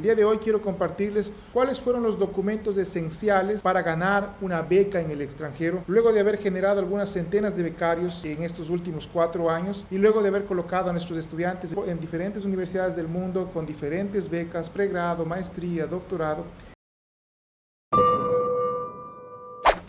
día de hoy quiero compartirles cuáles fueron los documentos esenciales para ganar una beca en el extranjero, luego de haber generado algunas centenas de becarios en estos últimos 4 años y luego de haber colocado a nuestros estudiantes en diferentes universidades del mundo con diferentes becas, pregrado, maestría, doctorado.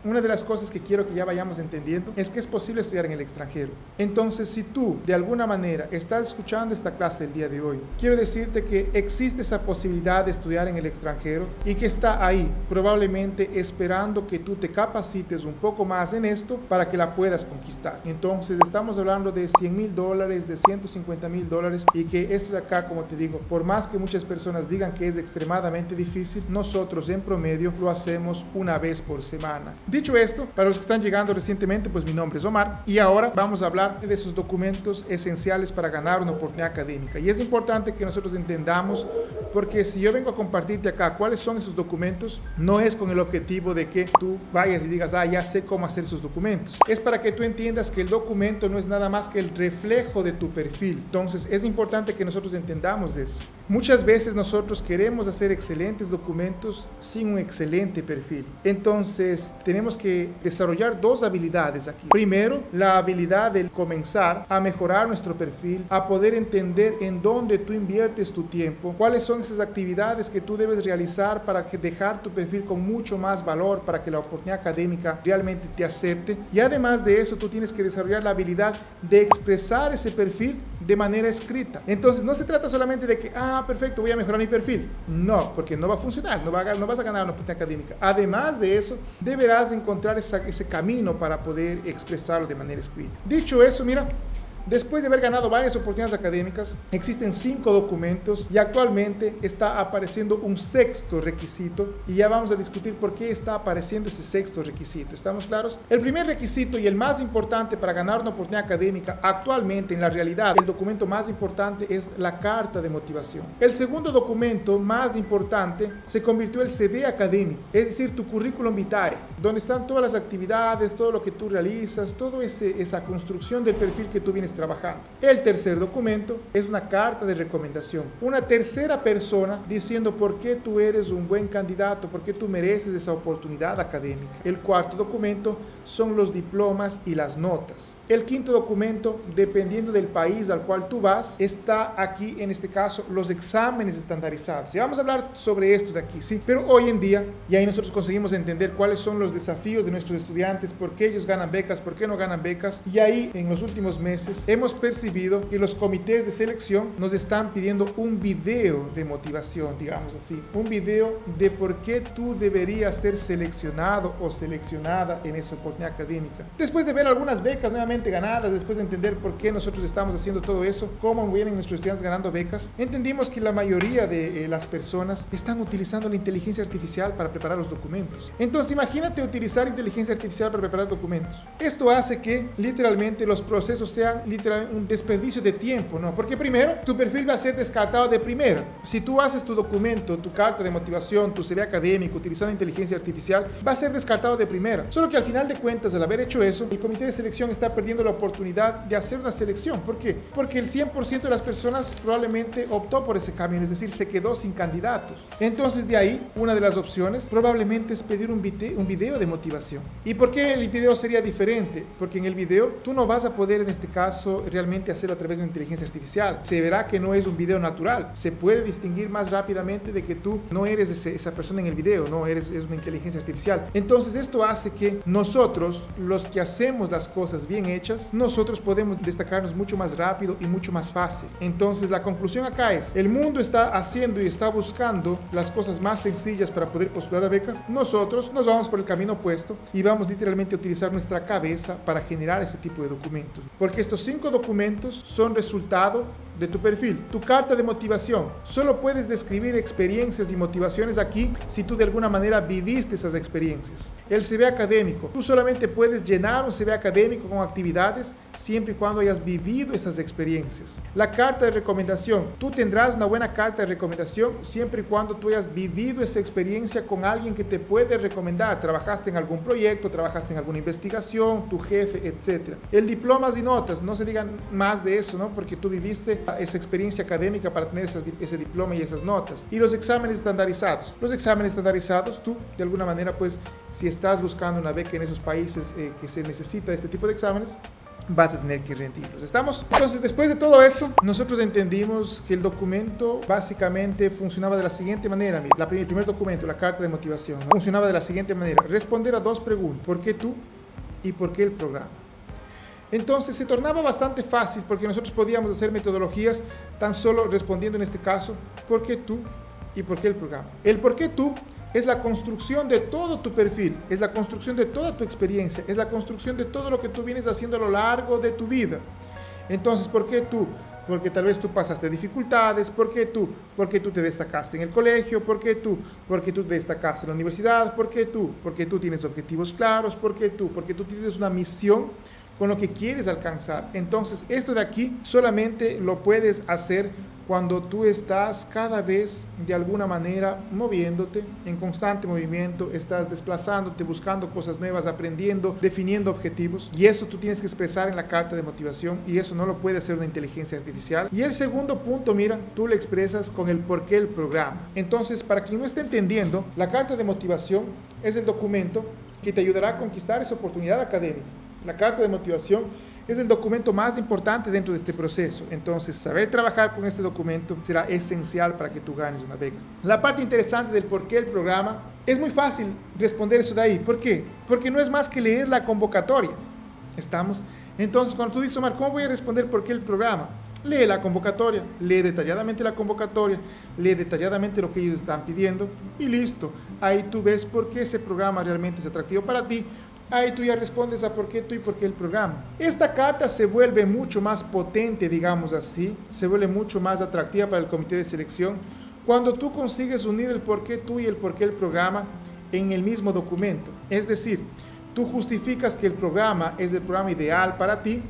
Una de las cosas que quiero que ya vayamos entendiendo es que es posible estudiar en el extranjero. Entonces, si tú de alguna manera estás escuchando esta clase el día de hoy, quiero decirte que existe esa posibilidad de estudiar en el extranjero y que está ahí, probablemente esperando que tú te capacites un poco más en esto para que la puedas conquistar. Entonces, estamos hablando de $100,000, de $150,000 y que esto de acá, como te digo, por más que muchas personas digan que es extremadamente difícil, nosotros en promedio lo hacemos una vez por semana. Dicho esto, para los que están llegando recientemente, pues mi nombre es Omar y ahora vamos a hablar de esos documentos esenciales para ganar una oportunidad académica. Y es importante que nosotros entendamos, porque si yo vengo a compartirte acá cuáles son esos documentos, no es con el objetivo de que tú vayas y digas, ya sé cómo hacer esos documentos. Es para que tú entiendas que el documento no es nada más que el reflejo de tu perfil. Entonces, es importante que nosotros entendamos de eso. Muchas veces nosotros queremos hacer excelentes documentos sin un excelente perfil. Entonces, tenemos que desarrollar 2 habilidades aquí. Primero, la habilidad de comenzar a mejorar nuestro perfil, a poder entender en dónde tú inviertes tu tiempo, cuáles son esas actividades que tú debes realizar para dejar tu perfil con mucho más valor, para que la oportunidad académica realmente te acepte. Y además de eso, tú tienes que desarrollar la habilidad de expresar ese perfil de manera escrita. Entonces, no se trata solamente de que, perfecto, voy a mejorar mi perfil. No, porque no va a funcionar, no vas a ganar una oportunidad académica. Además de eso, deberás encontrar ese camino para poder expresarlo de manera escrita. Dicho eso, mira, después de haber ganado varias oportunidades académicas, existen 5 documentos y actualmente está apareciendo un 6º requisito y ya vamos a discutir por qué está apareciendo ese 6º requisito. ¿Estamos claros? El primer requisito y el más importante para ganar una oportunidad académica actualmente, en la realidad, el documento más importante es la carta de motivación. El segundo documento más importante se convirtió en el CV académico, es decir, tu currículum vitae, donde están todas las actividades, todo lo que tú realizas, toda esa construcción del perfil que tú vienes trabajando. El tercer documento es una carta de recomendación, una tercera persona diciendo por qué tú eres un buen candidato, por qué tú mereces esa oportunidad académica. El cuarto documento son los diplomas y las notas. El quinto documento, dependiendo del país al cual tú vas, está aquí, en este caso, los exámenes estandarizados. Y vamos a hablar sobre estos de aquí, ¿sí? Pero hoy en día, y ahí nosotros conseguimos entender cuáles son los desafíos de nuestros estudiantes, por qué ellos ganan becas, por qué no ganan becas. Y ahí, en los últimos meses, hemos percibido que los comités de selección nos están pidiendo un video de motivación, digamos así. Un video de por qué tú deberías ser seleccionado o seleccionada en esa oportunidad académica. Después de ver algunas becas nuevamente ganadas, después de entender por qué nosotros estamos haciendo todo eso, cómo vienen nuestros estudiantes ganando becas, entendimos que la mayoría de las personas están utilizando la inteligencia artificial para preparar los documentos. Entonces, imagínate utilizar inteligencia artificial para preparar documentos. Esto hace que literalmente los procesos sean literalmente un desperdicio de tiempo, ¿no? Porque primero, tu perfil va a ser descartado de primera. Si tú haces tu documento, tu carta de motivación, tu CV académico utilizando inteligencia artificial, va a ser descartado de primera. Solo que al final de cuentas, al haber hecho eso, el comité de selección está perdiendo la oportunidad de hacer una selección. ¿Por qué? Porque el 100% de las personas probablemente optó por ese camino, es decir, se quedó sin candidatos. Entonces, de ahí, una de las opciones probablemente es pedir un video de motivación. ¿Y por qué el video sería diferente? Porque en el video tú no vas a poder, en este caso, realmente hacerlo a través de una inteligencia artificial. Se verá que no es un video natural. Se puede distinguir más rápidamente de que tú no eres esa persona en el video, no eres una inteligencia artificial. Entonces, esto hace que nosotros, los que hacemos las cosas bien hechas, nosotros podemos destacarnos mucho más rápido y mucho más fácil. Entonces, la conclusión acá es, el mundo está haciendo y está buscando las cosas más sencillas para poder postular a becas. Nosotros nos vamos por el camino opuesto y vamos literalmente a utilizar nuestra cabeza para generar ese tipo de documentos. Porque estos 5 documentos son resultado de tu perfil. Tu carta de motivación. Solo puedes describir experiencias y motivaciones aquí si tú de alguna manera viviste esas experiencias. El CV académico. Tú solamente puedes llenar un CV académico con actividades siempre y cuando hayas vivido esas experiencias. La carta de recomendación. Tú tendrás una buena carta de recomendación siempre y cuando tú hayas vivido esa experiencia con alguien que te puede recomendar. Trabajaste en algún proyecto, trabajaste en alguna investigación, tu jefe, etc. El diplomas y notas. No se digan más de eso, ¿no? Porque tú viviste esa experiencia académica para tener ese diploma y esas notas. Y los exámenes estandarizados. Los exámenes estandarizados, tú, de alguna manera, pues, si estás buscando una beca en esos países que se necesita este tipo de exámenes, vas a tener que rendirlos. ¿Estamos? Entonces, después de todo eso, nosotros entendimos que el documento básicamente funcionaba de la siguiente manera. El primer documento, la carta de motivación, ¿no? Funcionaba de la siguiente manera. Responder a 2 preguntas. ¿Por qué tú? ¿Y por qué el programa? Entonces se tornaba bastante fácil porque nosotros podíamos hacer metodologías tan solo respondiendo en este caso, ¿por qué tú? ¿Y por qué el programa? El por qué tú es la construcción de todo tu perfil, es la construcción de toda tu experiencia, es la construcción de todo lo que tú vienes haciendo a lo largo de tu vida. Entonces, ¿por qué tú? Porque tal vez tú pasaste dificultades. ¿Por qué tú? Porque tú te destacaste en el colegio. ¿Por qué tú? Porque tú te destacaste en la universidad. ¿Por qué tú? Porque tú tienes objetivos claros. ¿Por qué tú? Porque tú tienes una misión con lo que quieres alcanzar. Entonces, esto de aquí solamente lo puedes hacer cuando tú estás cada vez de alguna manera moviéndote, en constante movimiento, estás desplazándote, buscando cosas nuevas, aprendiendo, definiendo objetivos. Y eso tú tienes que expresar en la carta de motivación y eso no lo puede hacer una inteligencia artificial. Y el segundo punto, mira, tú le expresas con el por qué el programa. Entonces, para quien no esté entendiendo, la carta de motivación es el documento que te ayudará a conquistar esa oportunidad académica. La carta de motivación es el documento más importante dentro de este proceso. Entonces, saber trabajar con este documento será esencial para que tú ganes una beca. La parte interesante del por qué el programa, es muy fácil responder eso de ahí. ¿Por qué? Porque no es más que leer la convocatoria. ¿Estamos? Entonces, cuando tú dices, Omar, ¿cómo voy a responder por qué el programa? Lee la convocatoria, lee detalladamente la convocatoria, lee detalladamente lo que ellos están pidiendo y listo. Ahí tú ves por qué ese programa realmente es atractivo para ti. Ahí tú ya respondes a por qué tú y por qué el programa. Esta carta se vuelve mucho más potente, digamos así, se vuelve mucho más atractiva para el comité de selección cuando tú consigues unir el por qué tú y el por qué el programa en el mismo documento. Es decir, tú justificas que el programa es el programa ideal para ti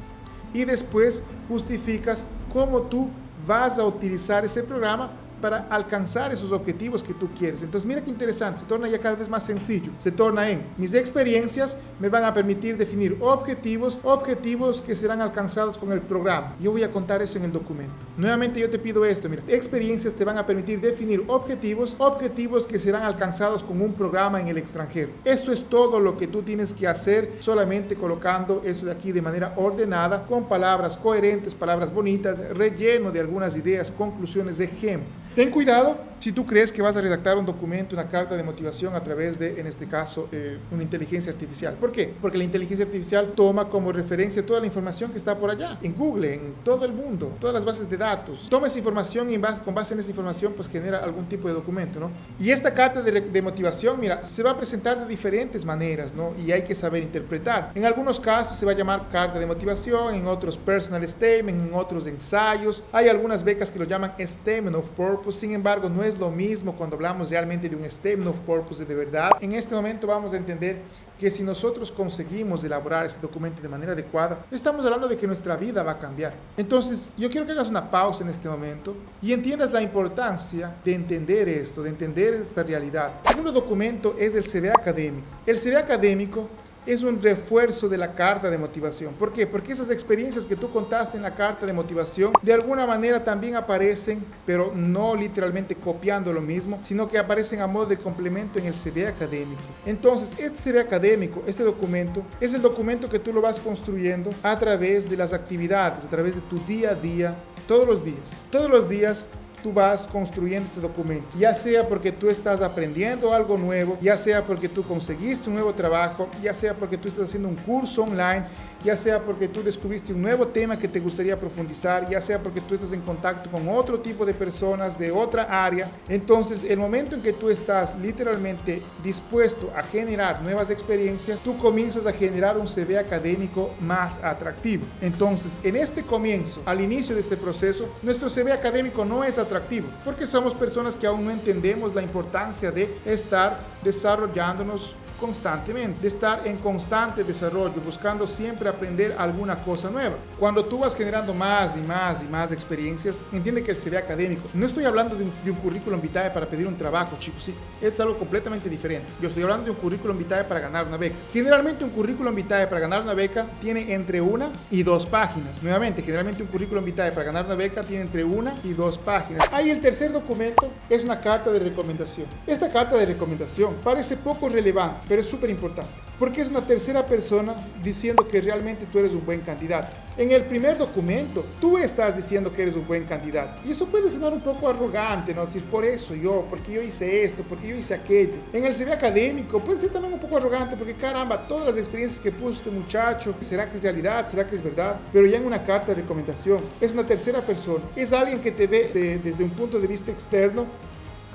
y después justificas cómo tú vas a utilizar ese programa para alcanzar esos objetivos que tú quieres. Entonces mira qué interesante, se torna ya cada vez más sencillo, se torna en mis experiencias me van a permitir definir objetivos que serán alcanzados con el programa. Yo voy a contar eso en el documento. Nuevamente yo te pido esto, mira, experiencias te van a permitir definir objetivos que serán alcanzados con un programa en el extranjero. Eso es todo lo que tú tienes que hacer, solamente colocando eso de aquí de manera ordenada, con palabras coherentes, palabras bonitas, relleno de algunas ideas, conclusiones de ejemplo. Ten cuidado si tú crees que vas a redactar un documento, una carta de motivación a través de, en este caso, una inteligencia artificial. ¿Por qué? Porque la inteligencia artificial toma como referencia toda la información que está por allá, en Google, en todo el mundo, todas las bases de datos. Toma esa información y con base en esa información, pues genera algún tipo de documento, ¿no? Y esta carta de motivación, mira, se va a presentar de diferentes maneras, ¿no? Y hay que saber interpretar. En algunos casos se va a llamar carta de motivación, en otros personal statement, en otros ensayos. Hay algunas becas que lo llaman statement of purpose. Sin embargo, no es lo mismo cuando hablamos realmente de un statement of purpose de verdad. En este momento vamos a entender que si nosotros conseguimos elaborar este documento de manera adecuada, estamos hablando de que nuestra vida va a cambiar. Entonces, yo quiero que hagas una pausa en este momento y entiendas la importancia de entender esto, de entender esta realidad. El segundo documento es el CV académico. El CV académico es un refuerzo de la carta de motivación. ¿Por qué? Porque esas experiencias que tú contaste en la carta de motivación de alguna manera también aparecen, pero no literalmente copiando lo mismo, sino que aparecen a modo de complemento en el CV académico. Entonces, este CV académico, este documento, es el documento que tú lo vas construyendo a través de las actividades, a través de tu día a día, todos los días. Todos los días tú vas construyendo este documento, ya sea porque tú estás aprendiendo algo nuevo, ya sea porque tú conseguiste un nuevo trabajo, ya sea porque tú estás haciendo un curso online, ya sea porque tú descubriste un nuevo tema que te gustaría profundizar, ya sea porque tú estás en contacto con otro tipo de personas de otra área. Entonces, el momento en que tú estás literalmente dispuesto a generar nuevas experiencias, tú comienzas a generar un CV académico más atractivo. Entonces, en este comienzo, al inicio de este proceso, nuestro CV académico no es atractivo, porque somos personas que aún no entendemos la importancia de estar desarrollándonos constantemente, de estar en constante desarrollo, buscando siempre aprender alguna cosa nueva. Cuando tú vas generando más y más y más experiencias, entiende que el CV académico, no estoy hablando de un currículum vitae para pedir un trabajo, chicos, sí, es algo completamente diferente. Yo estoy hablando de un currículum vitae para ganar una beca. Generalmente un currículum vitae para ganar una beca tiene entre 1 y 2 páginas. Nuevamente, generalmente un currículum vitae para ganar una beca tiene entre 1 y 2 páginas. Ahí el tercer documento es una carta de recomendación. Esta carta de recomendación parece poco relevante, pero es súper importante, porque es una tercera persona diciendo que realmente tú eres un buen candidato. En el primer documento, tú estás diciendo que eres un buen candidato. Y eso puede sonar un poco arrogante, ¿no? Decir, por eso yo, porque yo hice esto, porque yo hice aquello. En el CV académico puede ser también un poco arrogante, porque caramba, todas las experiencias que puso este muchacho, ¿será que es realidad? ¿Será que es verdad? Pero ya en una carta de recomendación, es una tercera persona. Es alguien que te ve desde un punto de vista externo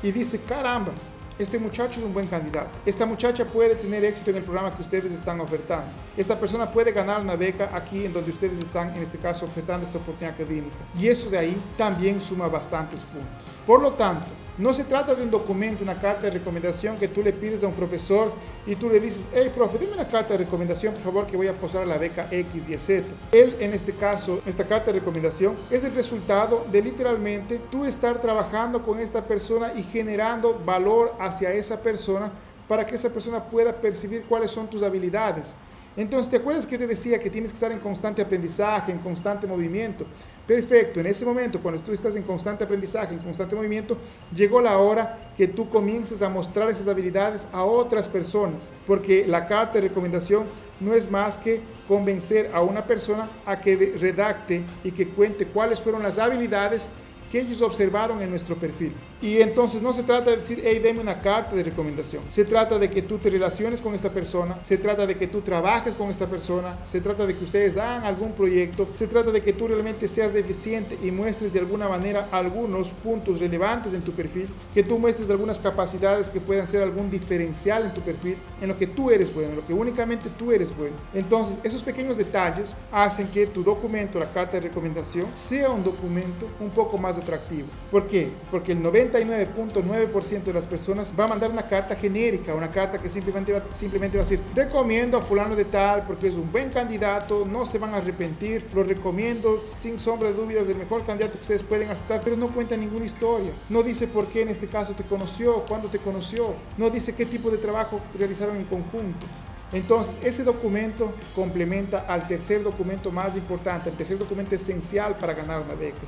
y dice, caramba, este muchacho es un buen candidato. Esta muchacha puede tener éxito en el programa que ustedes están ofertando. Esta persona puede ganar una beca aquí en donde ustedes están, en este caso, ofertando esta oportunidad académica. Y eso de ahí también suma bastantes puntos. Por lo tanto, no se trata de un documento, una carta de recomendación que tú le pides a un profesor y tú le dices, hey, profe, dime una carta de recomendación, por favor, que voy a postular a la beca X y Z. Él, en este caso, esta carta de recomendación es el resultado de literalmente tú estar trabajando con esta persona y generando valor hacia esa persona para que esa persona pueda percibir cuáles son tus habilidades. Entonces, ¿te acuerdas que yo te decía que tienes que estar en constante aprendizaje, en constante movimiento? Perfecto, en ese momento, cuando tú estás en constante aprendizaje, en constante movimiento, llegó la hora que tú comiences a mostrar esas habilidades a otras personas, porque la carta de recomendación no es más que convencer a una persona a que redacte y que cuente cuáles fueron las habilidades que ellos observaron en nuestro perfil. Y entonces no se trata de decir, hey, deme una carta de recomendación. Se trata de que tú te relaciones con esta persona, se trata de que tú trabajes con esta persona, se trata de que ustedes hagan algún proyecto, se trata de que tú realmente seas eficiente y muestres de alguna manera algunos puntos relevantes en tu perfil, que tú muestres algunas capacidades que puedan ser algún diferencial en tu perfil, en lo que tú eres bueno, en lo que únicamente tú eres bueno. Entonces, esos pequeños detalles hacen que tu documento, la carta de recomendación, sea un documento un poco más atractivo. ¿Por qué? Porque el 99.9% de las personas va a mandar una carta genérica, una carta que simplemente va a decir, recomiendo a fulano de tal porque es un buen candidato, no se van a arrepentir, lo recomiendo sin sombra de dudas, el mejor candidato que ustedes pueden aceptar, pero no cuenta ninguna historia. No dice por qué en este caso te conoció, cuándo te conoció, no dice qué tipo de trabajo realizaron en conjunto. Entonces, ese documento complementa al tercer documento más importante, el tercer documento esencial para ganar una beca.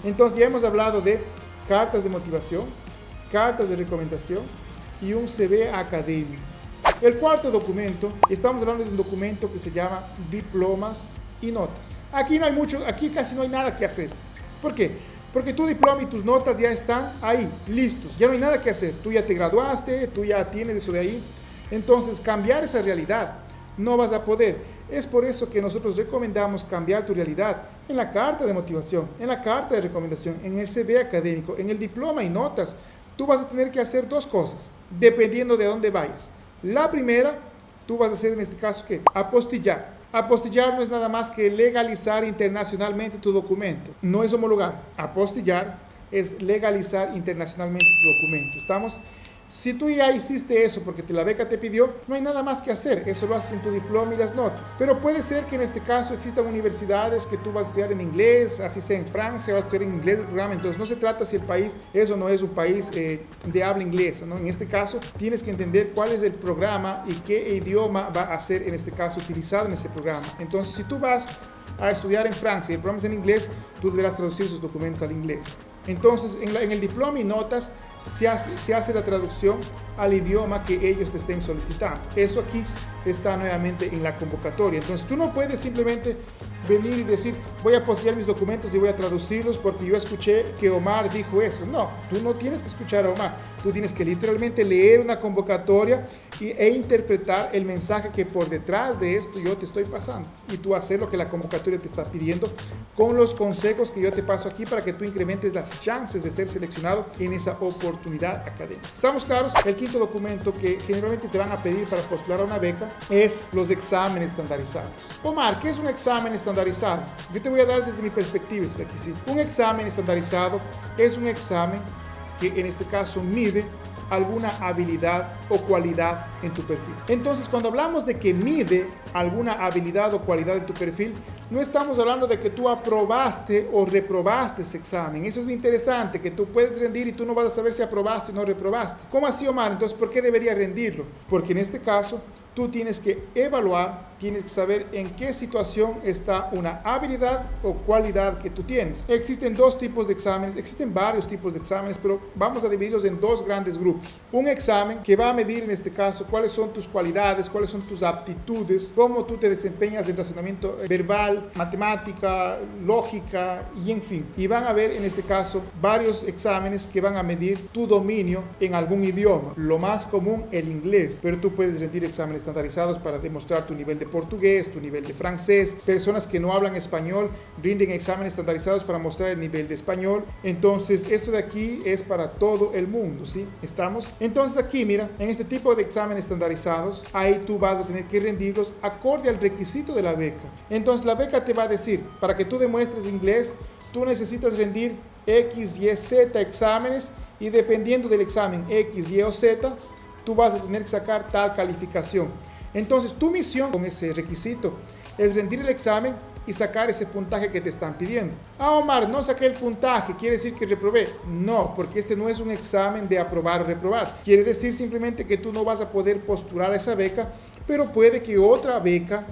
Entonces, ya hemos hablado de cartas de motivación, cartas de recomendación y un CV académico. El cuarto documento, estamos hablando de un documento que se llama diplomas y notas. Aquí casi no hay nada que hacer. ¿Por qué? Porque tu diploma y tus notas ya están ahí, listos. Ya no hay nada que hacer. Tú ya te graduaste, tú ya tienes eso de ahí. Entonces, cambiar esa realidad no vas a poder. Es por eso que nosotros recomendamos cambiar tu realidad en la carta de motivación, en la carta de recomendación, en el CV académico, en el diploma y notas. Tú vas a tener que hacer dos cosas, dependiendo de dónde vayas. La primera, tú vas a hacer en este caso, ¿qué? Apostillar. Apostillar no es nada más que legalizar internacionalmente tu documento. No es homologar. Apostillar es legalizar internacionalmente tu documento. ¿Estamos? Si tú ya hiciste eso porque la beca te pidió, no hay nada más que hacer. Eso lo haces en tu diploma y las notas. Pero puede ser que en este caso existan universidades que tú vas a estudiar en inglés, así sea en Francia, vas a estudiar en inglés el programa. Entonces no se trata si el país es o no es un país de habla inglesa, ¿no? En este caso tienes que entender cuál es el programa y qué idioma va a ser en este caso utilizado en ese programa. Entonces si tú vas a estudiar en Francia y el programa es en inglés, tú deberás traducir sus documentos al inglés. Entonces en el diploma y notas se hace la traducción al idioma que ellos te estén solicitando. Eso aquí está nuevamente en la convocatoria. Entonces tú no puedes simplemente venir y decir, voy a postear mis documentos y voy a traducirlos porque yo escuché que Omar dijo eso. No, tú no tienes que escuchar a Omar. Tú tienes que literalmente leer una convocatoria e interpretar el mensaje que por detrás de esto yo te estoy pasando. Y tú hacer lo que la convocatoria te está pidiendo con los consejos que yo te paso aquí para que tú incrementes las chances de ser seleccionado en esa oportunidad académica. ¿Estamos claros? El quinto documento que generalmente te van a pedir para postular a una beca es los exámenes estandarizados. Omar, ¿qué es un examen estandarizado? Yo te voy a dar desde mi perspectiva esto aquí, ¿sí? Un examen estandarizado es un examen que en este caso mide alguna habilidad o cualidad en tu perfil. Entonces, cuando hablamos de que mide alguna habilidad o cualidad en tu perfil, no estamos hablando de que tú aprobaste o reprobaste ese examen. Eso es lo interesante, que tú puedes rendir y tú no vas a saber si aprobaste o no reprobaste. ¿Cómo así, Omar? Entonces, ¿por qué debería rendirlo? Porque en este caso, tú tienes que evaluar, tienes que saber en qué situación está una habilidad o cualidad que tú tienes. Existen dos tipos de exámenes, existen varios tipos de exámenes, pero vamos a dividirlos en dos grandes grupos. Un examen que va a medir en este caso cuáles son tus cualidades, cuáles son tus aptitudes, cómo tú te desempeñas en razonamiento verbal, matemática, lógica y en fin. Y van a ver en este caso varios exámenes que van a medir tu dominio en algún idioma. Lo más común, el inglés, pero tú puedes rendir exámenes estandarizados para demostrar tu nivel de portugués, tu nivel de francés. Personas que no hablan español rinden exámenes estandarizados para mostrar el nivel de español. Entonces, esto de aquí es para todo el mundo, ¿sí? ¿Estamos? Entonces aquí, mira, en este tipo de exámenes estandarizados, ahí tú vas a tener que rendirlos acorde al requisito de la beca. Entonces, la beca te va a decir, para que tú demuestres inglés, tú necesitas rendir X, Y, Z exámenes y dependiendo del examen X, Y o Z, tú vas a tener que sacar tal calificación. Entonces, tu misión con ese requisito es rendir el examen y sacar ese puntaje que te están pidiendo. Ah, Omar, no saqué el puntaje, ¿quiere decir que reprobé? No, porque este no es un examen de aprobar o reprobar. Quiere decir simplemente que tú no vas a poder postular a esa beca, pero puede que otra beca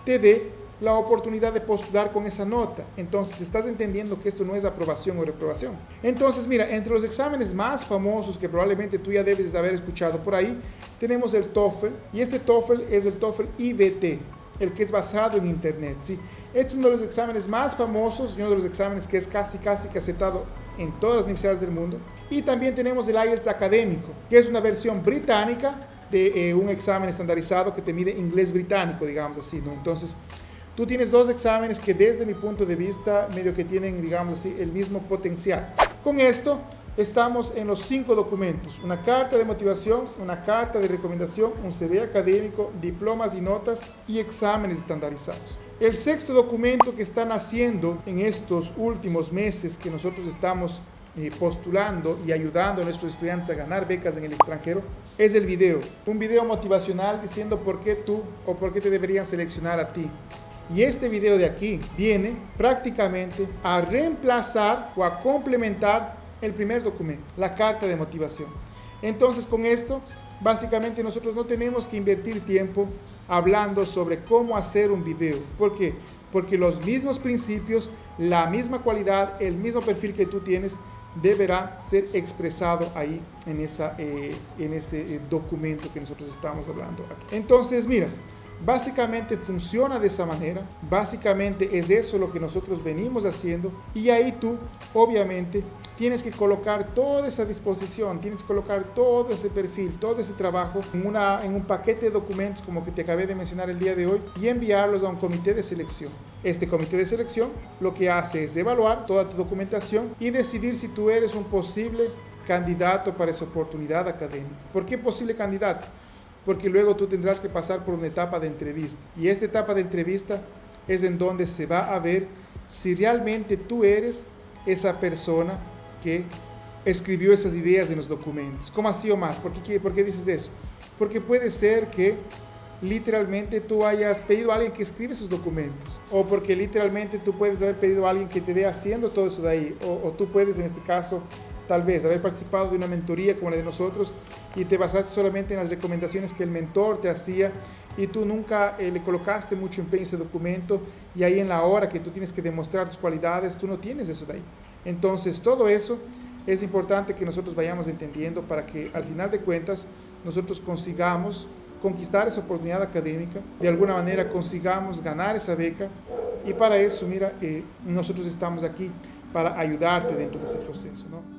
te dé la oportunidad de postular con esa nota. Entonces, estás entendiendo que esto no es aprobación o reprobación. Entonces, mira, entre los exámenes más famosos que probablemente tú ya debes de haber escuchado por ahí, tenemos el TOEFL, y este TOEFL es el TOEFL IBT, el que es basado en internet, ¿sí? Este es uno de los exámenes más famosos y uno de los exámenes que es casi que aceptado en todas las universidades del mundo. Y también tenemos el IELTS académico, que es una versión británica de un examen estandarizado que te mide inglés británico, digamos así, ¿no? Entonces, tú tienes dos exámenes que desde mi punto de vista medio que tienen, digamos así, el mismo potencial. Con esto estamos en los 5 documentos: una carta de motivación, una carta de recomendación, un CV académico, diplomas y notas y exámenes estandarizados. El 6º documento que están haciendo en estos últimos meses que nosotros estamos postulando y ayudando a nuestros estudiantes a ganar becas en el extranjero es el video. Un video motivacional diciendo por qué tú o por qué te deberían seleccionar a ti. Y este video de aquí viene prácticamente a reemplazar o a complementar el primer documento, la carta de motivación. Entonces, con esto, básicamente nosotros no tenemos que invertir tiempo hablando sobre cómo hacer un video. ¿Por qué? Porque los mismos principios, la misma cualidad, el mismo perfil que tú tienes deberá ser expresado ahí en ese documento que nosotros estamos hablando aquí. Entonces, mira, básicamente funciona de esa manera, básicamente es eso lo que nosotros venimos haciendo y ahí tú obviamente tienes que colocar toda esa disposición, tienes que colocar todo ese perfil, todo ese trabajo en un paquete de documentos como que te acabé de mencionar el día de hoy y enviarlos a un comité de selección. Este comité de selección lo que hace es evaluar toda tu documentación y decidir si tú eres un posible candidato para esa oportunidad académica. ¿Por qué posible candidato? Porque luego tú tendrás que pasar por una etapa de entrevista. Y esta etapa de entrevista es en donde se va a ver si realmente tú eres esa persona que escribió esas ideas en los documentos. ¿Cómo así, Omar? ¿Por qué dices eso? Porque puede ser que literalmente tú hayas pedido a alguien que escribe esos documentos. O porque literalmente tú puedes haber pedido a alguien que te dé haciendo todo eso de ahí. O tú puedes, en este caso, tal vez haber participado de una mentoría como la de nosotros y te basaste solamente en las recomendaciones que el mentor te hacía y tú nunca le colocaste mucho empeño a ese documento y ahí en la hora que tú tienes que demostrar tus cualidades, tú no tienes eso de ahí. Entonces, todo eso es importante que nosotros vayamos entendiendo para que al final de cuentas nosotros consigamos conquistar esa oportunidad académica, de alguna manera consigamos ganar esa beca y para eso, mira, nosotros estamos aquí para ayudarte dentro de ese proceso, ¿no?